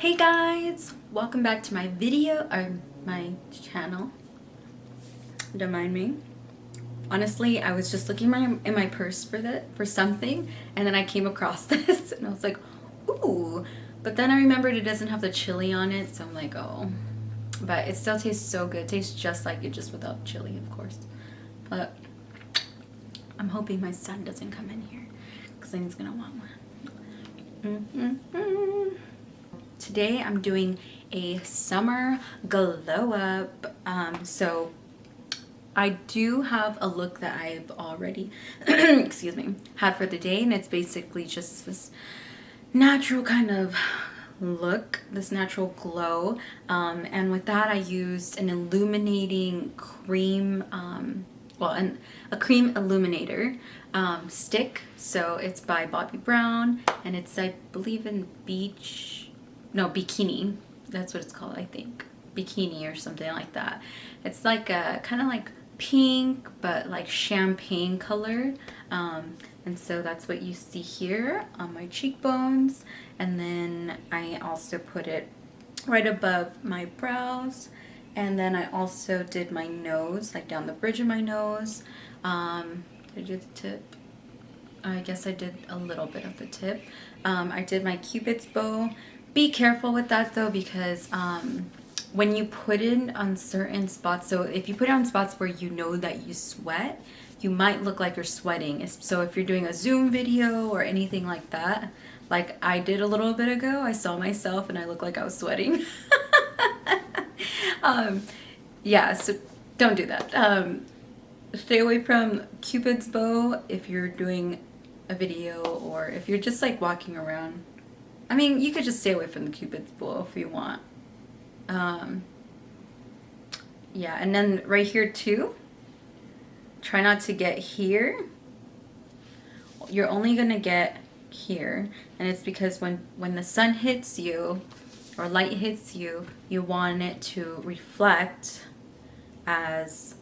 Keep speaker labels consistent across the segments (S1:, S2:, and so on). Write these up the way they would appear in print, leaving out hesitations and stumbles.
S1: Hey guys, welcome back to my video or my channel. Don't mind me. Honestly, I was just looking in my purse for something, and then I came across this and I was like, ooh, but then I remembered it doesn't have the chili on it, so I'm like, oh, but it still tastes so good. It tastes just like it, just without chili, of course. But I'm hoping my son doesn't come in here because then he's gonna want one. Today I'm doing a summer glow up. So I do have a look that I've already excuse me, had for the day, and it's basically just this natural kind of look, this natural glow. And with that I used an illuminating cream, a cream illuminator stick. So it's by Bobbi Brown, and it's, I believe, in bikini. That's what it's called, I think. Bikini or something like that. It's like a kind of like pink, but like champagne color. And so that's what you see here on my cheekbones. And then I also put it right above my brows. And then I also did my nose, like down the bridge of my nose. Did I do the tip? I guess I did a little bit of the tip. I did my Cupid's bow. Be careful with that though, because when you put it on certain spots, so if you put it on spots where you know that you sweat, you might look like you're sweating. So if you're doing a Zoom video or anything like that, like I did a little bit ago, I saw myself and I looked like I was sweating. Yeah, so don't do that. Stay away from Cupid's bow if you're doing a video, or if you're just like walking around. I mean, you could just stay away from the Cupid's bow if you want. Yeah, and then right here too, try not to get here. You're only gonna get here, and it's because when the sun hits you or light hits you, you want it to reflect as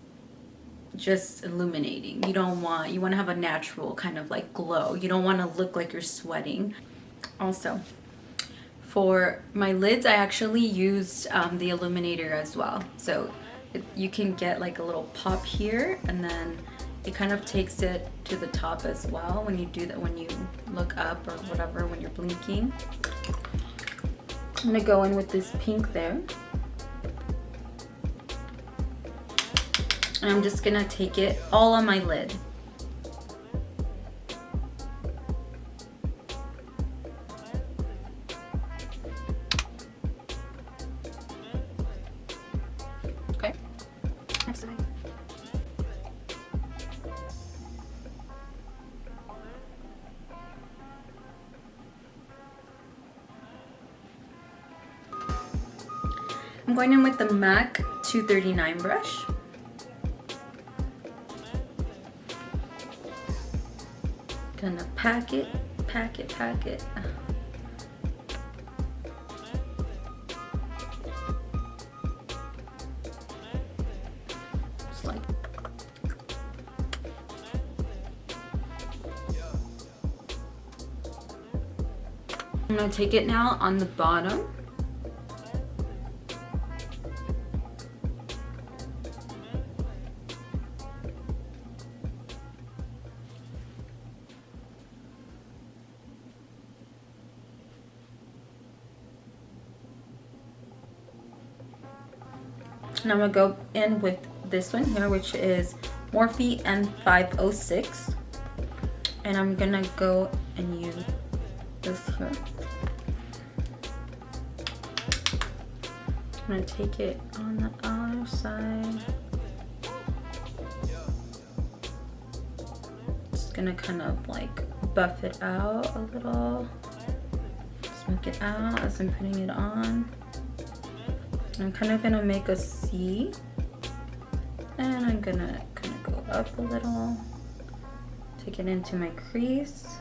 S1: just illuminating. You want to have a natural kind of like glow. You don't want to look like you're sweating. Also, for my lids, I actually used the illuminator as well. So you can get like a little pop here, and then it kind of takes it to the top as well when you do that, when you look up or whatever, when you're blinking. I'm gonna go in with this pink there. And I'm just gonna take it all on my lid. Okay. Next side. I'm going in with the MAC 239 brush. Gonna pack it. Just like. I'm gonna take it now on the bottom. And I'm gonna go in with this one here, which is Morphe M506. And I'm gonna go and use this here. I'm gonna take it on the other side. Just gonna kind of like buff it out a little. Smoke it out as I'm putting it on. I'm kind of gonna make a C, and I'm gonna kind of go up a little, take it into my crease.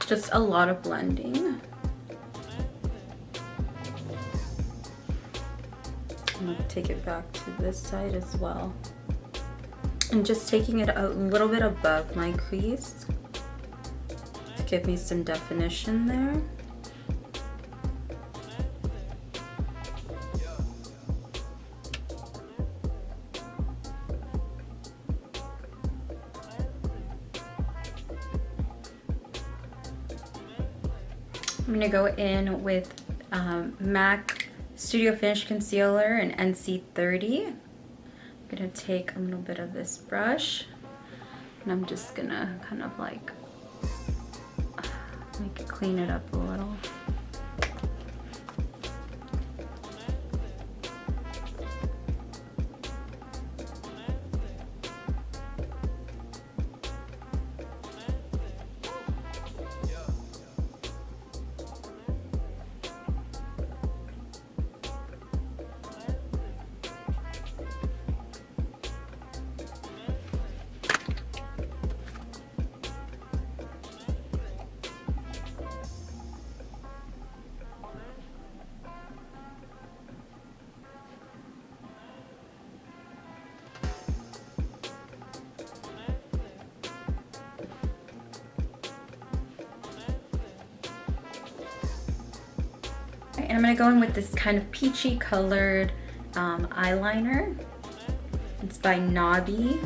S1: Just a lot of blending. I'm gonna take it back to this side as well. And just taking it a little bit above my crease to give me some definition there. I'm gonna go in with MAC Studio Finish Concealer in NC30. I'm gonna take a little bit of this brush and I'm just gonna kind of like make it clean it up a little. And I'm gonna go in with this kind of peachy colored eyeliner. It's by Nobby,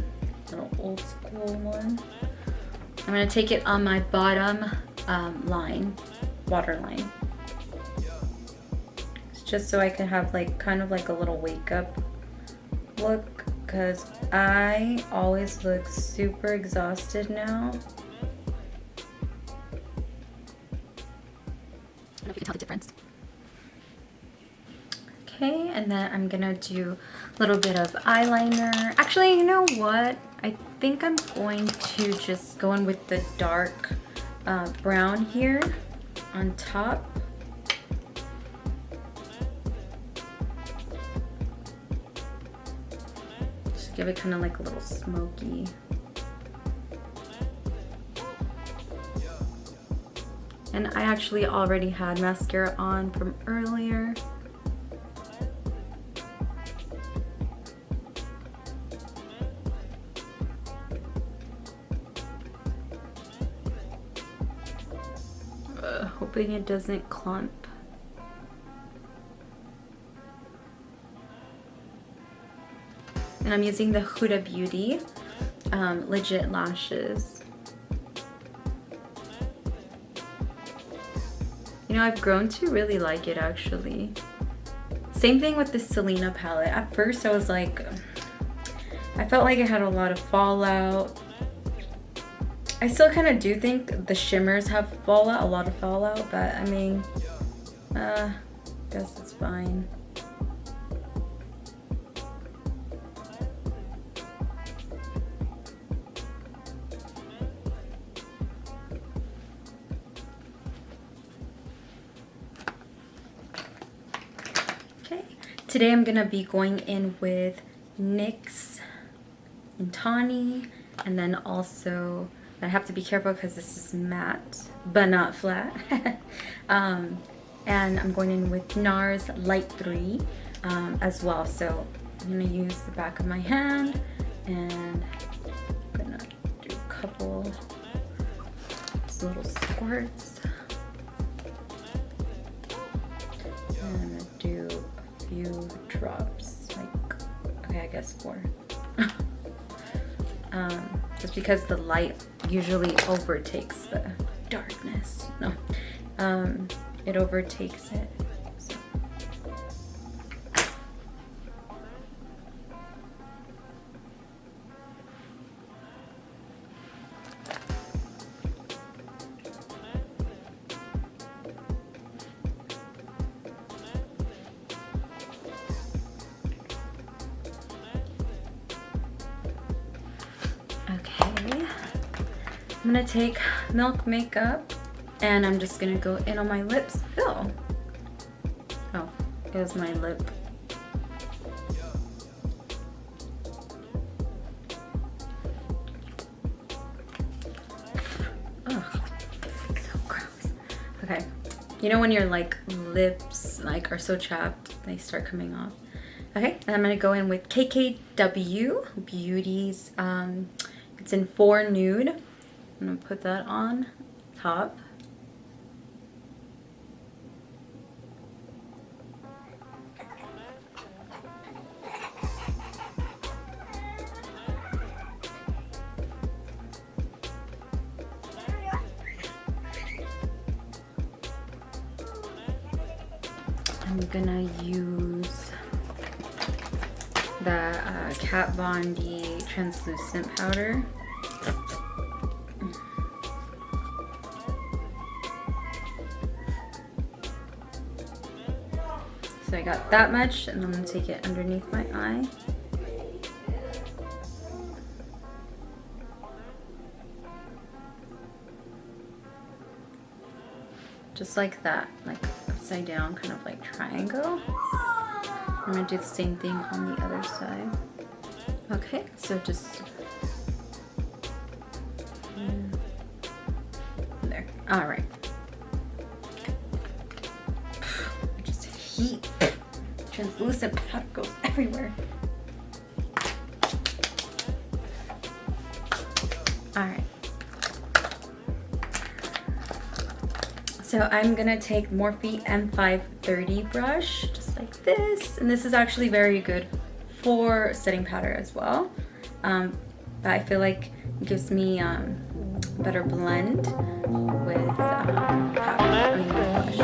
S1: little old school one. I'm gonna take it on my bottom line, waterline. It's just so I can have like kind of like a little wake up look, because I always look super exhausted now. I don't know if you can tell the difference. Okay, and then I'm gonna do a little bit of eyeliner. Actually, you know what? I think I'm going to just go in with the dark brown here on top. Just give it kind of like a little smoky. And I actually already had mascara on from earlier. Hoping it doesn't clump. And I'm using the Huda Beauty Legit Lashes. You know, I've grown to really like it actually. Same thing with the Selena palette. At first I was like, I felt like it had a lot of fallout. I still kind of do think the shimmers have fallout, a lot of fallout, but I mean, guess it's fine. Okay, today I'm gonna be going in with NYX and Tawny, and then also I have to be careful because this is matte, but not flat. And I'm going in with NARS Light 3 as well. So I'm gonna use the back of my hand and I'm gonna do a couple little squirts. And I'm gonna do a few drops, like, okay, I guess 4. Just because the light usually overtakes the darkness. No, it overtakes it. So. I'm gonna take Milk Makeup and I'm just gonna go in on my lips. Oh, there's my lip. Ugh, so gross. Okay, you know when your like lips like are so chapped, they start coming off. Okay, and I'm gonna go in with KKW Beauties. It's in 4 Nude. I'm gonna put that on top. I'm gonna use the Kat Von D translucent powder. So I got that much, and I'm gonna take it underneath my eye. Just like that, like upside down, kind of like triangle. I'm gonna do the same thing on the other side. Okay, so just there. All right. Just heat. Translucent powder goes everywhere. All right. So I'm gonna take Morphe M530 brush, just like this. And this is actually very good for setting powder as well. But I feel like it gives me a better blend with powder, I mean with blush.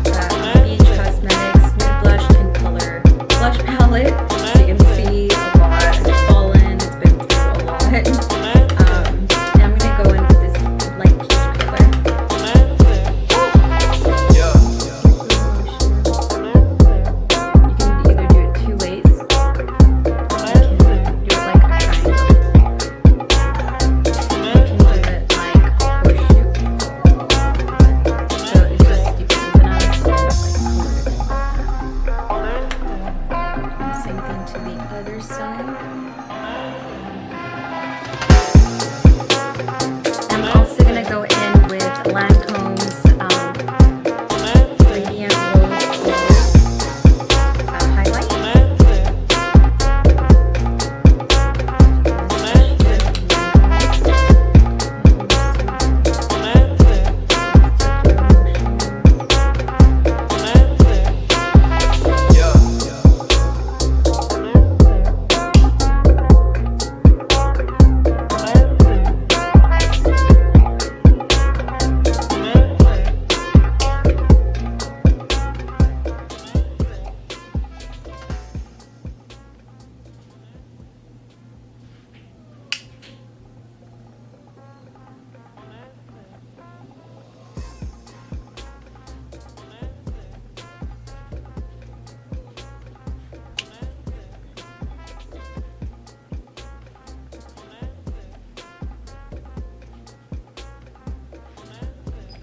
S1: So I'm using BH Cosmetics Nude Blush Tint Color Blush Palette. So you can see a lot has fallen, it's been through a lot. And I'm gonna go in with this light peach color. You can either do it 2 ways. You can do it like a triangle. You can do it like a horseshoe. So it just depends on the same thing to the other side. I'm also gonna go in with Lancome's Radiant Rose Gold highlight.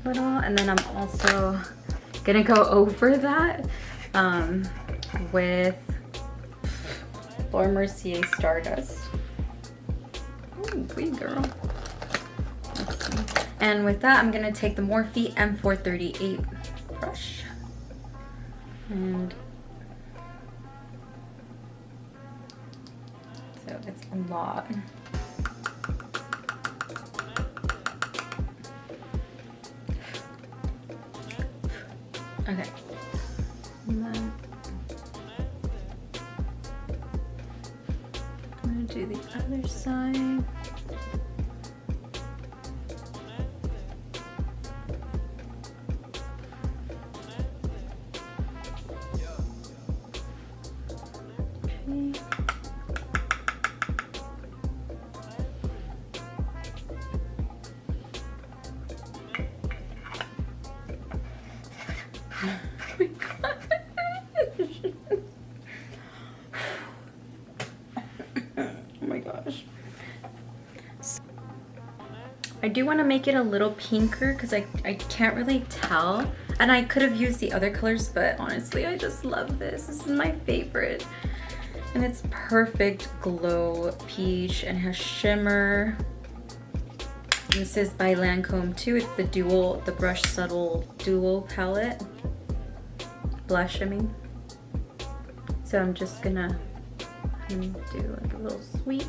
S1: Little, and then I'm also gonna go over that with Laura Mercier Stardust. Ooh, pretty girl. Let's see. And with that, I'm gonna take the Morphe M438 brush, and so it's a lot. Okay. And then I'm gonna do the other side. Okay. Oh my gosh. I do want to make it a little pinker because I can't really tell. And I could have used the other colors, but honestly, I just love this. This is my favorite. And it's perfect glow peach and has shimmer. This is by Lancome too. It's the brush subtle dual palette. Blush, I mean. So I'm just gonna do like a little sweep.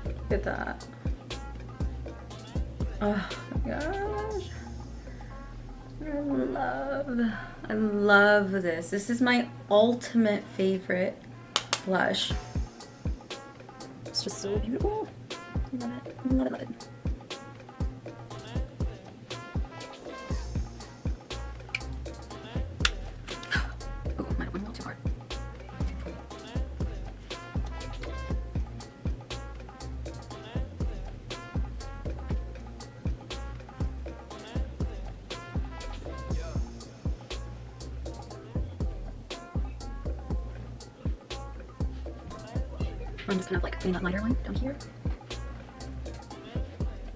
S1: Look at that. Oh my gosh. I love this. This is my ultimate favorite blush. It's just so beautiful. Love it. Love it, love it. Oh, might have went a little too hard. I'm just kind of like putting that lighter one down here.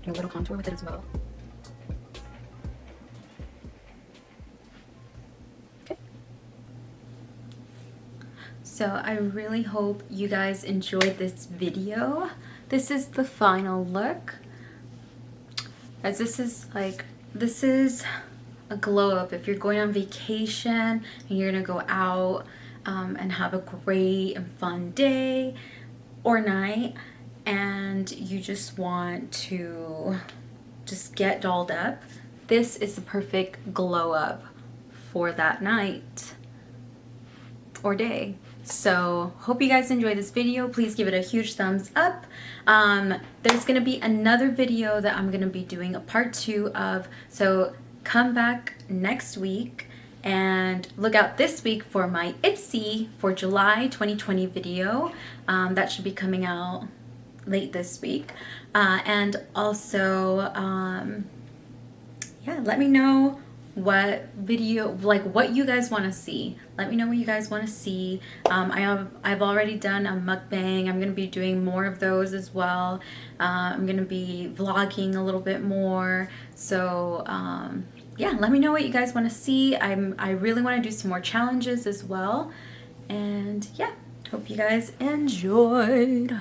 S1: And a little contour with it as well. Okay. So I really hope you guys enjoyed this video. This is the final look. As this is a glow up if you're going on vacation and you're gonna go out and have a great and fun day or night, and you just want to just get dolled up. This is the perfect glow up for that night or day. So hope you guys enjoyed this video. Please give it a huge thumbs up. There's gonna be another video that I'm gonna be doing a part 2 of, so come back next week and look out this week for my Ipsy for July 2020 video. That should be coming out late this week. And also, yeah, let me know what video, like what you guys want to see. Let me know what you guys want to see. I've already done a mukbang. I'm going to be doing more of those as well. I'm going to be vlogging a little bit more. So, yeah, let me know what you guys want to see. I really want to do some more challenges as well. And yeah, hope you guys enjoyed.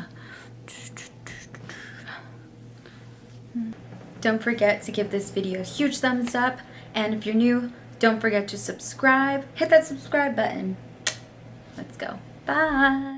S1: Don't forget to give this video a huge thumbs up. And if you're new, don't forget to subscribe. Hit that subscribe button. Let's go. Bye.